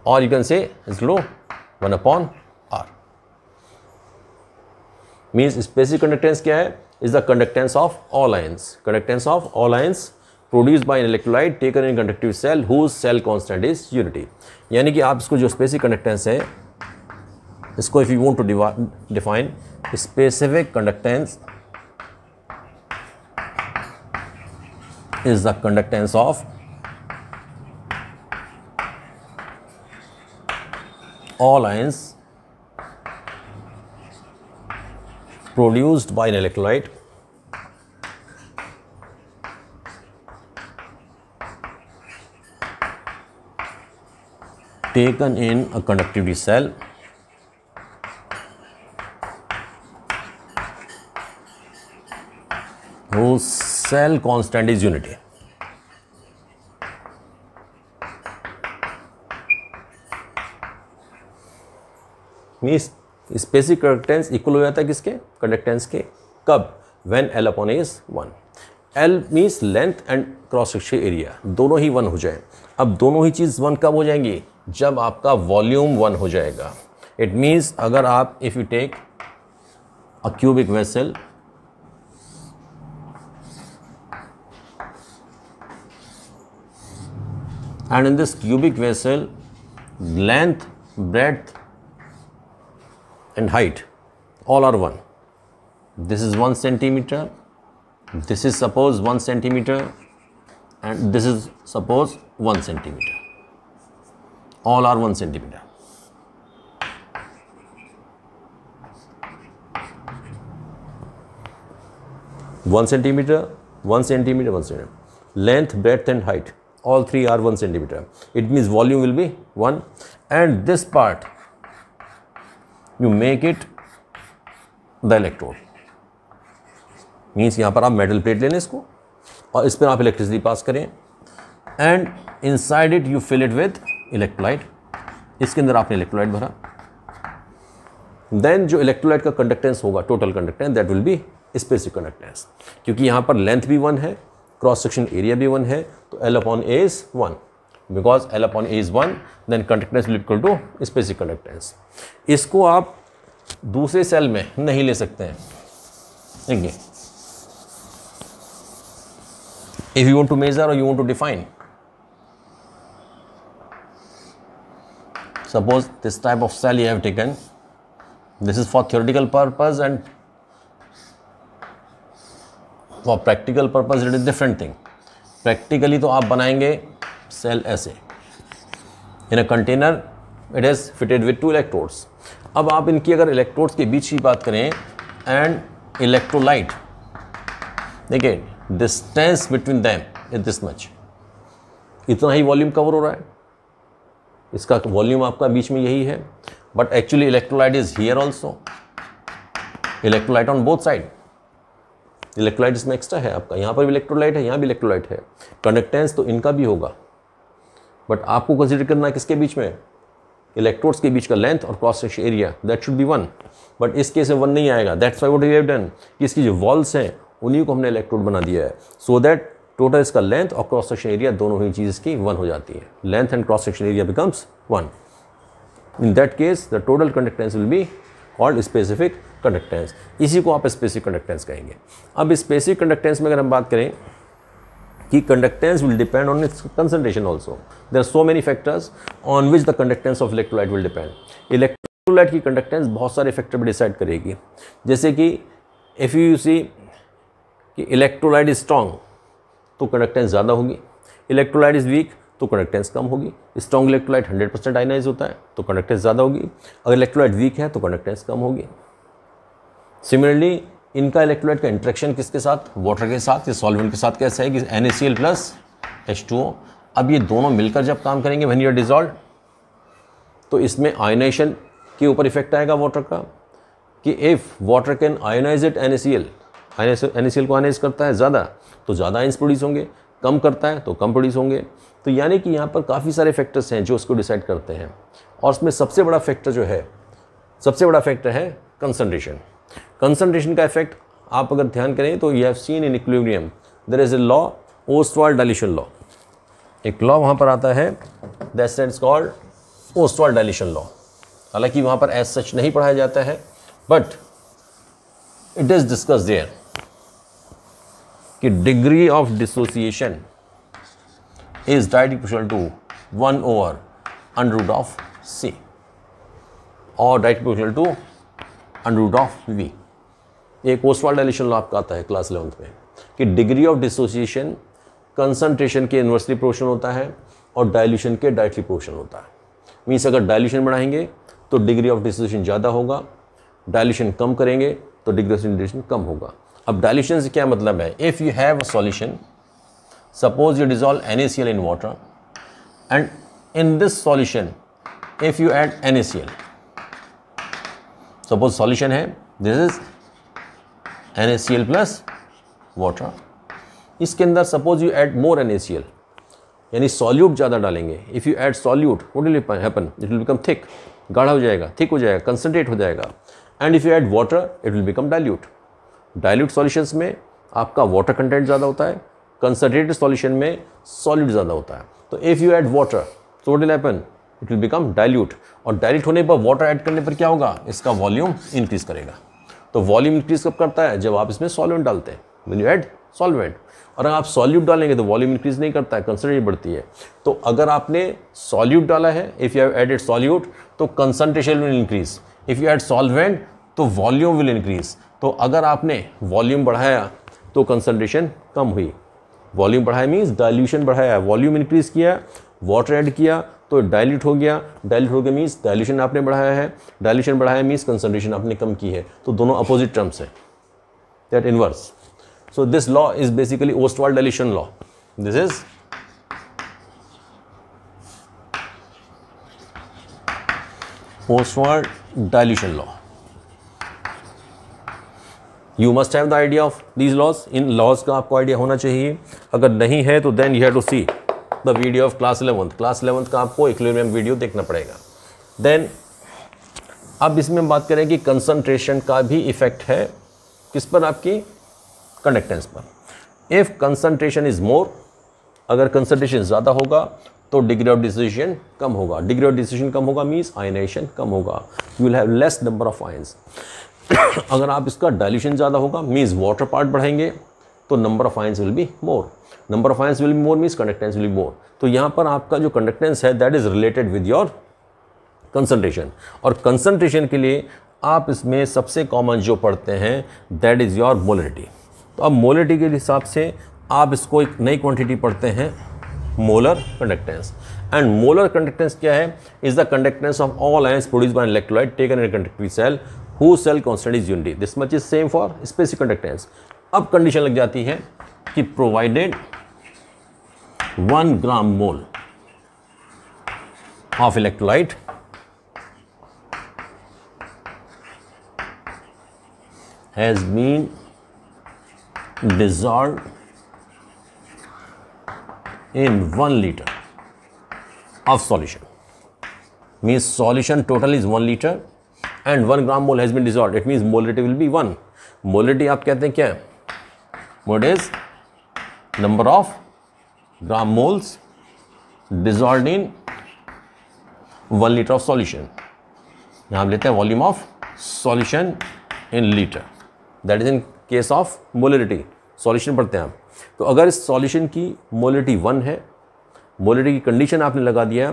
or you can say it's low 1/R। means specific conductance क्या है, is the conductance of all ions, conductance of all ions produced by an electrolyte taken in conductive cell whose cell constant is unity। यानी कि आप इसको जो specific conductance है इसको if you want to define specific conductance is the conductance of all ions produced by an electrolyte taken in a conductivity cell whose cell constant is unity. Means specific conductance equal हो जाता है किसके, conductance के, कब, when L upon A is 1. L means length and cross section area दोनों ही 1 हो जाए. अब दोनों ही चीज़ 1 कब हो जाएंगी, जब आपका वॉल्यूम 1 हो जाएगा. इट मीन्स अगर आप if you take a cubic vessel and in this cubic vessel length, breadth and height all are 1. This is 1 centimeter, this is suppose 1 centimeter and this is suppose 1 centimeter, all are 1 centimeter. One centimeter, 1 centimeter, 1 centimeter. Length, breadth and height, all three are 1 centimeter. It means volume will be 1. And this part, you make it the electrode. Means यहाँ पर आप metal plate लेने इसको और इस पर आप electricity pass करें. And inside it you fill it with electrolyte. इसके अंदर आपने इलेक्ट्रोलाइट भरा. देन जो इलेक्ट्रोलाइट का कंडक्टेंस होगा, total conductance, that will be specific conductance. क्योंकि यहाँ पर लेंथ भी 1 है, क्रॉस सेक्शन एरिया भी 1 है, तो L upon A is 1. Because L upon A is 1, then conductance will equal to specific conductance. इसको आप दूसरे सेल में नहीं ले सकते हैं. देखिए, if you want to measure or you want to define, suppose this type of cell you have taken, this is for theoretical purpose and for practical purpose it is different thing. Practically तो आप बनाएंगे cell ऐसे, in a container it is fitted with 2 electrodes. अब आप इनकी अगर electrodes के बीच की बात करें एंड इलेक्ट्रोलाइट, देखिए distance between them is this much, इतना ही वॉल्यूम कवर हो रहा है. इसका वॉल्यूम आपका बीच में यही है. But actually electrolyte is here also, electrolyte on both side. Electrolyte इसमें एक्स्ट्रा है आपका, यहाँ पर भी इलेक्ट्रोलाइट है, यहाँ भी इलेक्ट्रोलाइट है. कंडक्टेंस तो इनका भी होगा, बट आपको कंसिडर करना है किसके बीच में, इलेक्ट्रोड्स के बीच का लेंथ और cross section area, that should be 1. But इस केस में 1 नहीं आएगा. That's why what we have done, कि इसकी जो वॉल्स हैं उन्हीं को हमने इलेक्ट्रोड बना दिया है, सो दैट टोटल इसका लेंथ और क्रॉस सेक्शन एरिया दोनों ही चीज़ की 1 हो जाती है. Length and cross section area becomes 1. In that case the total conductance will be called specific conductance. इसी को आप स्पेसिफिक कंडक्टेंस कहेंगे. अब स्पेसिफिक कंडक्टेंस में अगर हम बात करें कि conductance will depend on its concentration also. There are so many factors on which the conductance of electrolyte will depend. Electrolyte की कंडक्टेंस बहुत सारे फैक्टर पर डिसाइड करेगी. जैसे कि इफ़ यू सी कि इलेक्ट्रोलाइट इज स्ट्रॉन्ग तो कंडक्टेंस ज़्यादा होगी, इलेक्ट्रोलाइट इज वीक तो कंडक्टेंस कम होगी. स्ट्रॉन्ग इलेक्ट्रोलाइट 100% आयनाइज होता है तो कंडक्टेंस ज़्यादा होगी, अगर इलेक्ट्रोलाइट वीक है तो कंडक्टेंस कम होगी. सिमिलरली इनका इलेक्ट्रोलाइट का इंट्रैक्शन किसके साथ, वाटर के साथ या सॉल्वेंट के साथ कैसा है कि NaCl प्लस H2O. अब ये दोनों मिलकर जब काम करेंगे व्हेन यू आर डिजॉल्व, तो इसमें आयनाइजेशन के ऊपर इफेक्ट आएगा वाटर का, कि if water can ionise it NaCl, NaCl को आयनाइज करता है ज़्यादा तो ज़्यादा आयंस प्रोड्यूस होंगे, कम करता है तो कम प्रोड्यूस होंगे. तो यानी कि यहाँ पर काफ़ी सारे फैक्टर्स हैं जो उसको डिसाइड करते हैं. और उसमें सबसे बड़ा फैक्टर जो है, सबसे बड़ा फैक्टर है कंसंट्रेशन. कंसंट्रेशन का इफेक्ट आप अगर ध्यान करें तो you have seen in equilibrium there is a law, Ostwald dilution law. एक लॉ वहाँ पर आता है, that's it's called Ostwald dilution law. हालांकि वहाँ पर एज सच नहीं पढ़ाया जाता है, but it is discuss there कि degree of dissociation is directly proportional to 1/√C और डायरेक्टली प्रोपोर्शनल टू √V. एक ओस्टवाल्ड डाइल्यूशन लॉ आपका आता है क्लास 11th में कि डिग्री ऑफ डिसोसिएशन कंसंट्रेशन के इन्वर्सली प्रोपोर्शनल होता है और डाइल्यूशन के डायरेक्टली प्रोपोर्शनल होता है. मीन्स अगर डाइल्यूशन बढ़ाएंगे तो डिग्री ऑफ डिसोसिएशन ज़्यादा होगा, डाइल्यूशन कम करेंगे तो डिग्री ऑफ डिसोसिएशन कम होगा। अब डाइल्यूशन से क्या मतलब है? If you have a solution, suppose you dissolve NaCl in water and in this solution if you add NaCl, suppose solution है this is NaCl plus water, इसके अंदर suppose you add more NaCl, यानी solute ज़्यादा डालेंगे। If you add solute what will happen? It will become thick, गाढ़ा हो जाएगा, thick हो जाएगा, कंसनट्रेट हो जाएगा। And if you add water it will become dilute. Dilute solutions में आपका वाटर कंटेंट ज़्यादा होता है, कंसनट्रेटेड सॉल्यूशन में सॉल्यूट ज़्यादा होता है। तो इफ़ यू ऐड वाटर तो what will happen? It will become dilute. और डाइल्यूट होने पर वाटर ऐड करने पर क्या होगा? इसका वॉल्यूम इंक्रीज करेगा। तो वॉल्यूम इंक्रीज कब करता है? जब आप इसमें सॉल्वेंट डालते हैं, व्हेन यू ऐड सॉल्वेंट। और अगर आप सॉल्यूट डालेंगे तो वॉल्यूम इंक्रीज नहीं करता है, कंसंट्रेशन बढ़ती है। तो अगर आपने सॉल्यूट डाला है, if you have added solute तो concentration will increase, if you add solvent तो वॉल्यूम विल इंक्रीज। तो अगर आपने वॉल्यूम बढ़ाया तो कंसंट्रेशन कम हुई। वॉल्यूम बढ़ाया मीन्स डाइल्यूशन बढ़ाया, वॉल्यूम इंक्रीज किया, वाटर ऐड किया तो डाइल्यूट हो गया। डाइल्यूट हो गया मीन्स डाइल्यूशन आपने बढ़ाया है, डाइल्यूशन बढ़ाया मीन्स कंसंट्रेशन आपने कम की है। तो दोनों अपोजिट टर्म्स है, that inverse. So this law is basically Ostwald dilution law. This is Ostwald dilution law. You must have the idea of these laws. In laws का आपको idea होना चाहिए। अगर नहीं है तो then you have to see the video of class 11th. Class 11th का आपको इक्विलिब्रियम वीडियो देखना पड़ेगा। Then अब इसमें बात करें कि कंसंट्रेशन का भी इफेक्ट है किस पर? आपकी कंडक्टेंस पर। इफ़ कंसंट्रेशन इज मोर, अगर कंसंट्रेशन ज़्यादा होगा तो डिग्री ऑफ डिसोसिएशन कम होगा। डिग्री ऑफ डिसोसिएशन कम होगा मीन्स आयनाइजेशन कम होगा, you will have less number of ions. अगर आप इसका डाइल्यूशन ज़्यादा होगा मीन्स वाटर पार्ट बढ़ाएंगे तो number of ions will be more. Number of ions will be more means conductance will be more. तो यहाँ पर आपका जो कंडक्टेंस है that is related with your concentration. और कंसंट्रेशन के लिए आप इसमें सबसे कॉमन जो पढ़ते हैं दैट इज़ योर मोलरिटी। तो अब मोलरिटी के हिसाब से आप इसको एक नई क्वांटिटी पढ़ते हैं, molar conductance. And molar conductance क्या है? Is the conductance of all ions produced by electrolyte taken in conductive cell who cell constant is unity. This much is same for specific conductance. अब condition लग जाती है कि provided 1 gram mole of electrolyte has been dissolved in 1 liter of solution, means solution total is 1 liter and 1 gram mole has been dissolved. It means molarity will be 1. Molarity आप कहते हैं क्या है? What is number of gram moles dissolved in 1 liter of solution. यहाँ हम लेते हैं volume of solution in liter. That is in case of molarity. Solution पढ़ते हैं आप। तो अगर इस सॉल्यूशन की मोलरिटी 1 है, मोलरिटी की कंडीशन आपने लगा दिया,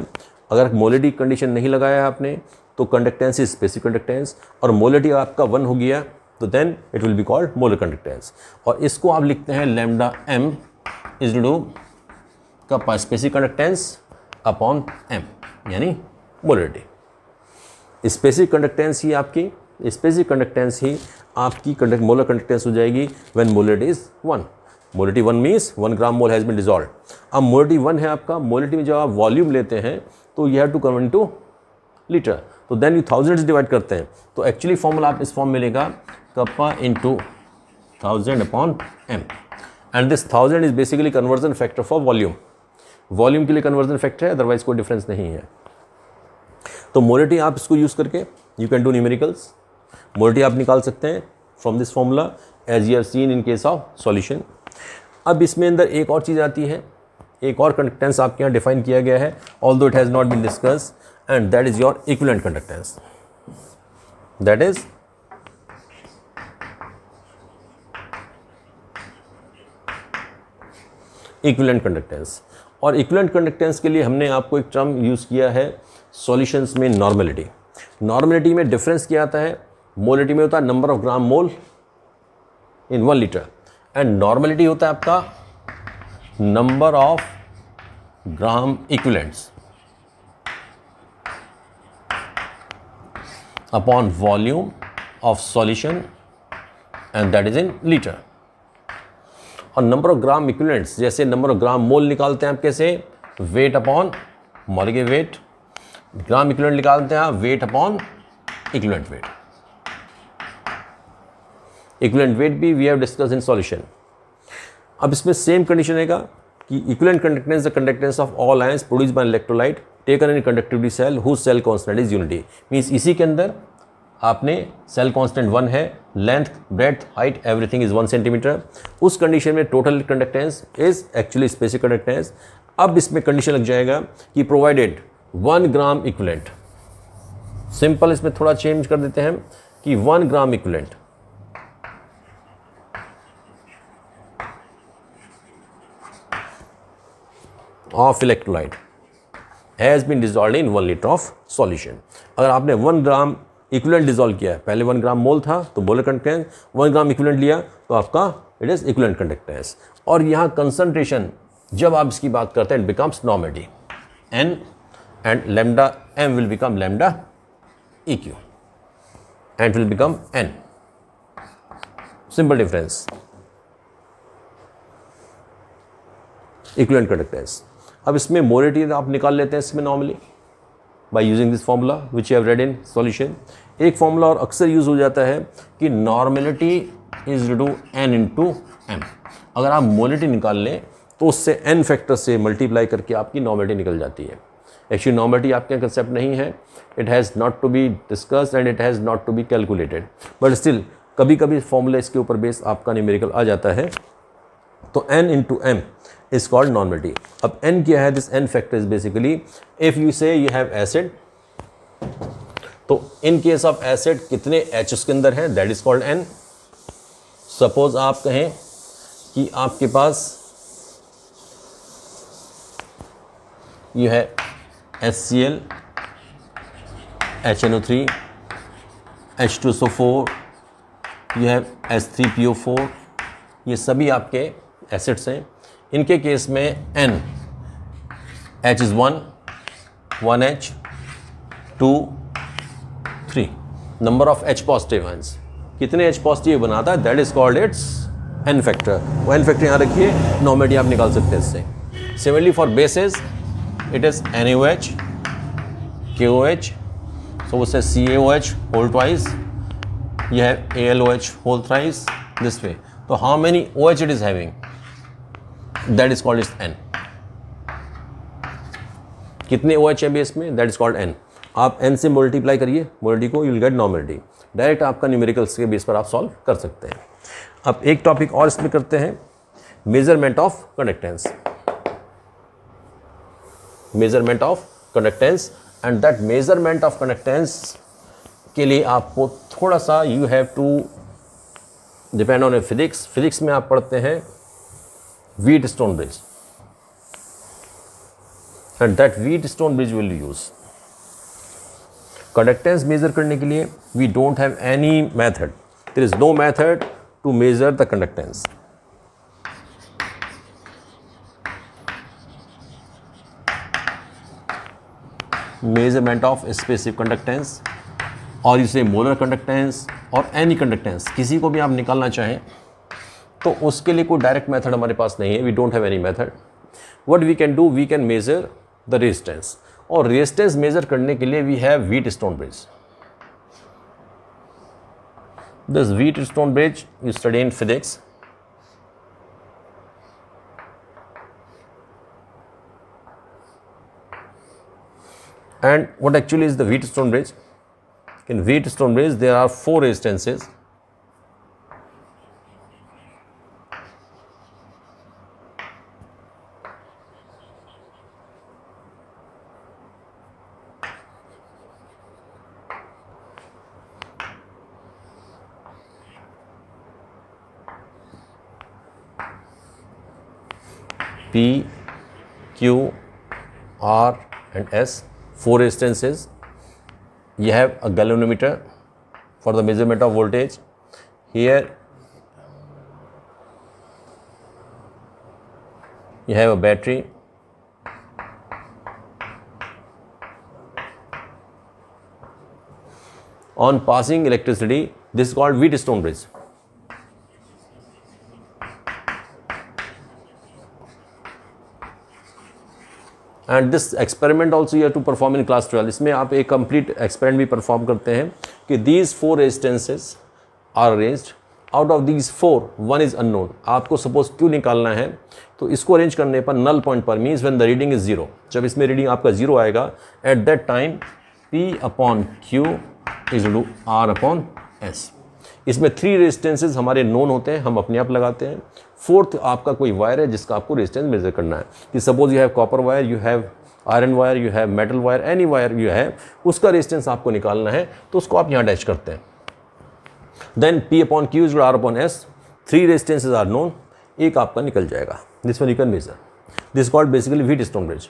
अगर मोलरिटी कंडीशन नहीं लगाया आपने तो कंडक्टेंस इज स्पेसिफिक कंडक्टेंस, और मोलरिटी आपका 1 हो गया तो then it will be called molar conductance. और इसको आप लिखते हैं लैम्डा m इज टू का स्पेसिफिक कंडक्टेंस अपॉन m, यानी मोलरिटी। स्पेसिफिक कंडक्टेंस ही आपकी मोलर कंडक्टेंस हो जाएगी when molarity is 1। Molarity 1 means 1 gram mole has been dissolved. अब मोलरिटी 1 है आपका, मोलरिटी में जब आप वॉल्यूम लेते हैं तो you have to convert into litre, तो देन यू 1000 से डिवाइड करते हैं। तो एक्चुअली फॉर्मूला आप इस फॉर्म में मिलेगा kappa into 1000 upon m, and this 1000 is basically conversion factor for volume. Volume के लिए कन्वर्जन फैक्टर है, अदरवाइज कोई डिफरेंस नहीं है। तो मोलरिटी आप इसको यूज़ करके you can do numericals. Molarity आप निकाल सकते हैं from this formula as you have seen in case of solution. अब इसमें अंदर एक और चीज़ आती है, एक और कंडक्टेंस आपके यहाँ डिफाइन किया गया है, although it has not been discuss, and that is your equivalent conductance. That is equivalent conductance. और इक्विवेलेंट कंडक्टेंस के लिए हमने आपको एक टर्म यूज़ किया है सॉल्यूशंस में, नॉर्मेलिटी। नॉर्मेलिटी में डिफरेंस क्या आता है? मोलरिटी में होता है number of gram mole in 1 litre, and normality होता है आपका number of gram equivalents upon volume of solution and that is in litre. और नंबर ऑफ ग्राम इक्विवेलेंट्स, जैसे नंबर ऑफ ग्राम मोल निकालते हैं आप कैसे, weight upon molecular weight. Gram equivalent निकालते हैं आप weight upon equivalent weight. Equivalent weight भी we have discuss in solution. अब इसमें सेम कंडीशन रहेगा कि equivalent conductance the conductance of all ions produced by electrolyte taken in conductivity cell whose cell constant is unity. Means इसी के अंदर आपने cell constant 1 है, length breadth height everything is 1 centimetre. उस कंडीशन में total conductance is actually specific conductance. अब इसमें condition लग जाएगा कि प्रोवाइडेड 1 ग्राम इक्विवेलेंट। सिंपल इसमें थोड़ा चेंज कर देते हैं कि 1 gram equivalent of electrolyte has been dissolved in 1 litre of solution. अगर आपने 1 ग्राम इक्विवेलेंट डिजॉल्व किया है, पहले 1 ग्राम मोल था तो मोलर कंडक्टेंस, 1 ग्राम इक्विवेलेंट लिया तो आपका इट इज इक्विवेलेंट कंडक्टेंस। और यहाँ कंसंट्रेशन जब आप इसकी बात करते हैं it becomes normality n and lambda m will become lambda eq and will become n. Simple difference. Equivalent conductance. अब इसमें मोलिटी आप निकाल लेते हैं इसमें normally by using this formula which you have read in solution. एक formula और अक्सर यूज हो जाता है कि normality is to n into m। अगर आप मोलिटी निकाल लें तो उससे n फैक्टर से मल्टीप्लाई करके आपकी नॉर्मलिटी निकल जाती है। एक्चुअली नॉर्मलिटी आपके कंसेप्ट नहीं है, it has not to be discussed and it has not to be calculated, but still कभी कभी फॉर्मूला इसके ऊपर बेस आपका न्यूमेरिकल आ जाता है। तो n into m is called normality. अब n क्या है, this n factor is basically if you से यू हैव एसिड, तो इन केस ऑफ एसिड कितने H उसके अंदर है that is called n। Suppose आप कहें कि आपके पास you have HCl, HNO3, H2SO4, you have H3PO4, ये सभी आपके एसिड्स हैं। इनके केस में N, H is 1, 1H, 2, 3, number of H positive ions, कितने H पॉजिटिव बनाता है that is called its N factor. वो N फैक्टर यहाँ रखिए, नॉर्मलिटी आप निकाल सकते हैं इससे। Similarly for basis it is NaOH, KOH, so we say CaOH whole twice, you have AlOH whole thrice this way. So how many OH it is having? That is called its N. कितने OH है base में that is called N. आप N से multiply करिए molality को, you will get normality. Direct आपका numericals के base पर आप सॉल्व कर सकते हैं। अब एक टॉपिक और इसमें करते हैं, measurement of conductance. Measurement of conductance and that measurement of conductance के लिए आपको थोड़ा सा you have to depend on a physics. Physics में आप पढ़ते हैं Wheatstone bridge and that Wheatstone bridge will use conductance measure करने के लिए। We don't have any method, there is no method to measure the conductance. Measurement of specific conductance और इसे molar conductance और एनी कंडक्टेंस किसी को भी आप निकालना चाहें तो उसके लिए कोई डायरेक्ट मेथड हमारे पास नहीं है। We don't have any method. What we can do, we can measure the resistance, और रेजिस्टेंस मेजर करने के लिए we have Wheatstone bridge. This Wheatstone bridge you study in physics. And what actually is the Wheatstone bridge? In Wheatstone bridge there are 4 resistances. P, Q, R and S. 4 resistances. You have a galvanometer for the measurement of voltage. Here you have a battery. On passing electricity, this is called Wheatstone bridge. And this experiment also you have to perform in class 12। इसमें आप एक complete experiment भी perform करते हैं कि these 4 resistances are arranged, out of these 4 1 is unknown. आपको suppose Q निकालना है, तो इसको अरेंज करने पर नल पॉइंट पर means when the reading is 0, जब इसमें रीडिंग आपका 0 आएगा, at that time P upon Q is to R upon S। इसमें 3 रेजिस्टेंसेज हमारे नोन होते हैं, हम अपने आप लगाते हैं। 4th आपका कोई वायर है जिसका आपको रेजिस्टेंस मेजर करना है, कि suppose you have copper wire, you have iron wire, you have metal wire, any wire you have, उसका रेजिस्टेंस आपको निकालना है, तो उसको आप यहाँ अटैच करते हैं। Then P upon Q is R upon S, 3 resistances are known, एक आपका निकल जाएगा। This one you can measure, this called basically Wheatstone bridge.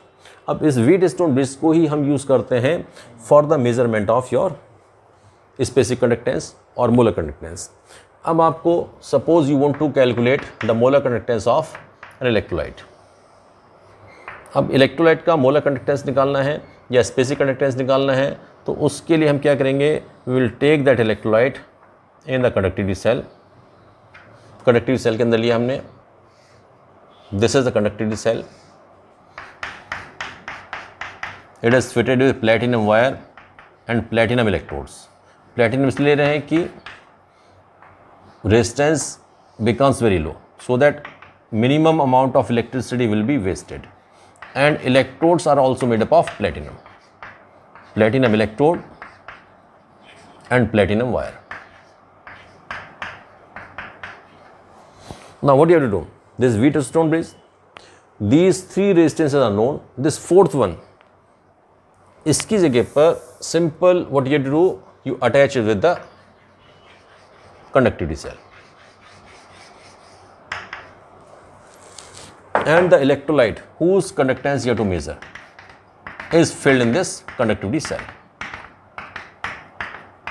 अब इस व्हीटस्टोन ब्रिज को ही हम यूज़ करते हैं for the measurement of your specific conductance और मोलर कंडक्टेंस। अब आपको suppose you want to calculate the molar conductance of an electrolyte. अब इलेक्ट्रोलाइट का मोलर कंडक्टेंस निकालना है या स्पेसिफिक कंडक्टेंस निकालना है, तो उसके लिए हम क्या करेंगे, we will take that electrolyte in the conductivity cell. Conductivity cell के अंदर लिया हमने, this is the conductivity cell, it is fitted with platinum wire and platinum electrodes. Platinum इसलिए ले रहे हैं कि resistance becomes very low, so that minimum amount of electricity will be wasted, and electrodes are also made up of platinum, platinum electrode and platinum wire. Now what you have to do, this Wheatstone bridge, these 3 resistances are known, this 4th one, इसकी जगह पर simple what you have to do, you attach it with the conductivity cell, and the electrolyte whose conductance you have to measure is filled in this conductivity cell।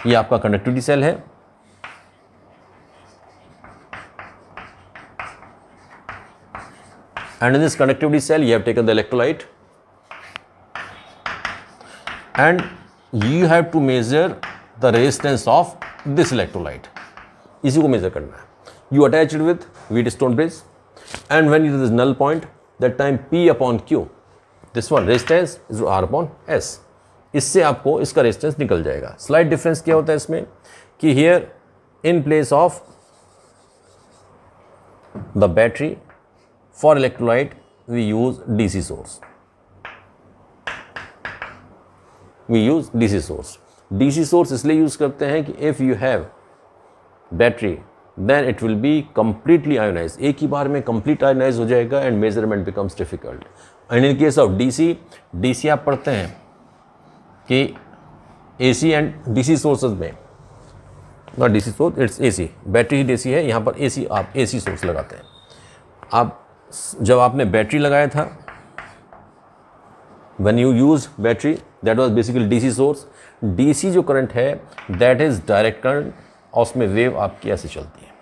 ये आपका conductivity cell है, and in this conductivity cell you have taken the electrolyte and you have to measure the resistance of this electrolyte। इसी को major करना है। You attach it with Wheatstone bridge and when it is null point, that time P upon Q, this one resistance is R upon S। इससे आपको इसका resistance निकल जाएगा। Slide difference क्या होता है इसमें कि here in place of the battery for electrolyte we use DC source, we use DC source। DC source इसलिए यूज करते हैं कि if you have battery then it will be completely ionized, एक ही बार में complete ionized हो जाएगा and measurement becomes difficult। and in case of DC आप पढ़ते हैं कि AC and DC sources में, not DC source, it's AC, battery he DC है, यहाँ पर AC आप AC source लगाते हैं। आप जब आपने बैटरी लगाया था, when you use battery, that was basically DC source। DC जो करंट है that is direct current, और उसमें वेव आपकी ऐसे चलती है,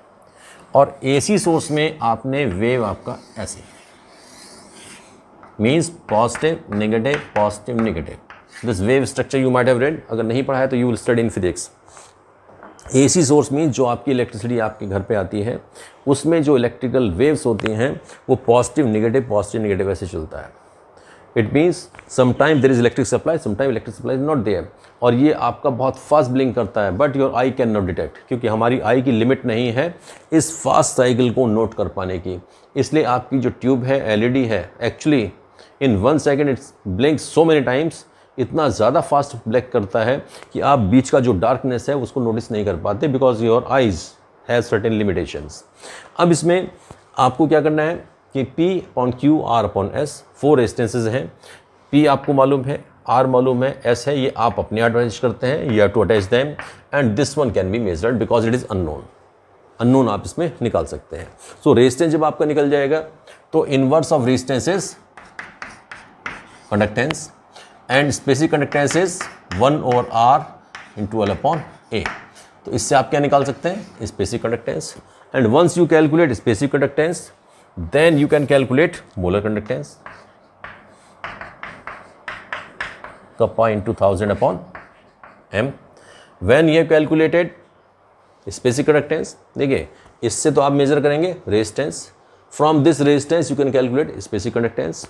और AC सोर्स में आपने वेव आपका ऐसे, means positive negative. This wave structure you might have read, अगर नहीं पढ़ा है तो you will study in physics. AC source means जो आपकी इलेक्ट्रिसिटी आपके घर पे आती है, उसमें जो इलेक्ट्रिकल वेव्स होती हैं वो पॉजिटिव नेगेटिव ऐसे चलता है। It means sometime there is electric supply, sometime electric supply is not there, और ये आपका बहुत फास्ट ब्लिंक करता है, but your eye can not detect, क्योंकि हमारी आई की लिमिट नहीं है इस फास्ट साइकिल को नोट कर पाने की। इसलिए आपकी जो ट्यूब है, LED है, actually in 1 second it's blink so many times, इतना ज़्यादा फास्ट ब्लैक करता है कि आप बीच का जो डार्कनेस है उसको नोटिस नहीं कर पाते, because your eyes has certain limitations. अब इसमें आपको क्या करना है कि P upon Q R upon S 4 resistances हैं। P आपको मालूम है, R मालूम है, S है, ये आप अपने अटैच करते हैं, you have to attach them, and this one can be measured because it is unknown आप इसमें निकाल सकते हैं। सो रेजिस्टेंस जब आपका निकल जाएगा तो inverse of resistance is conductance, and specific conductance is 1 over R into L upon A। तो इससे आप क्या निकाल सकते हैं, specific conductance, and once you calculate specific conductance then you can calculate molar conductance, kappa into 1000 upon m। when you have calculated specific conductance, देखिए इससे तो आप मेजर करेंगे resistance, from this resistance you can calculate specific conductance,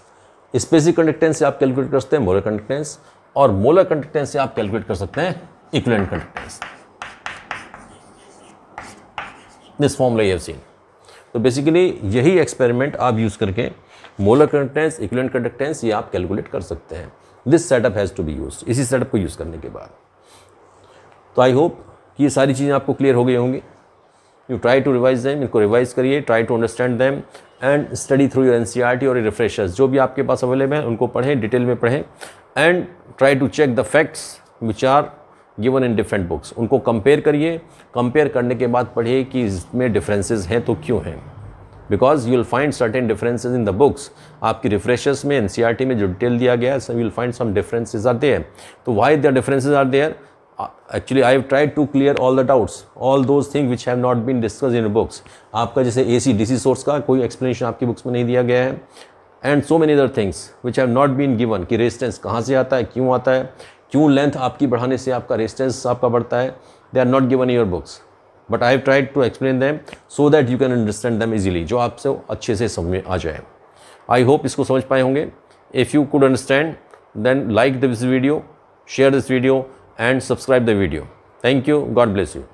specific conductance से आप calculate कर सकते हैं मोलर कंडक्टेंस, और मोलर कंडक्टेंस से आप कैलकुलेट कर सकते हैं equivalent conductance. This formula you have seen. तो बेसिकली यही एक्सपेरिमेंट आप यूज करके मोलर कंडक्टेंस, इक्विवेलेंट कंडक्टेंस ये आप कैलकुलेट कर सकते हैं। This setup has to be use. इसी सेटअप को यूज़ करने के बाद तो आई होप कि ये सारी चीज़ें आपको क्लियर हो गई होंगी। You try to revise them, इनको रिवाइज करिए, try to understand them and study through your NCERT और रिफ्रेशर्स जो भी आपके पास अवेलेबल हैं उनको पढ़ें, डिटेल में पढ़ें, and try to check the facts which are given in different books. उनको कंपेयर करिए, कंपेयर करने के बाद पढ़िए कि इसमें डिफरेंसेस हैं तो क्यों हैं, because you will find certain differences in the books. आपकी रिफ्रेशर्स में एनसीईआरटी में जो डिटेल दिया गया है, so you will find some differences are there. तो why the differences are there? Actually, I have tried to clear all the doubts, all those things which have not been discussed in books. आपका जैसे AC DC source का कोई explanation आपकी books में नहीं दिया गया है, and so many other things which have not been given कि रेजिस्टेंस कहाँ से आता है, क्यों आता है, क्यों लेंथ आपकी बढ़ाने से आपका रेजिस्टेंस आपका बढ़ता है। They are not given in your books, but I have tried to explain them so that you can understand them easily, जो आपसे अच्छे से समझ में आ जाए। आई होप इसको समझ पाए होंगे। If you could understand then like this video, share this video and subscribe the video. Thank you. God bless you.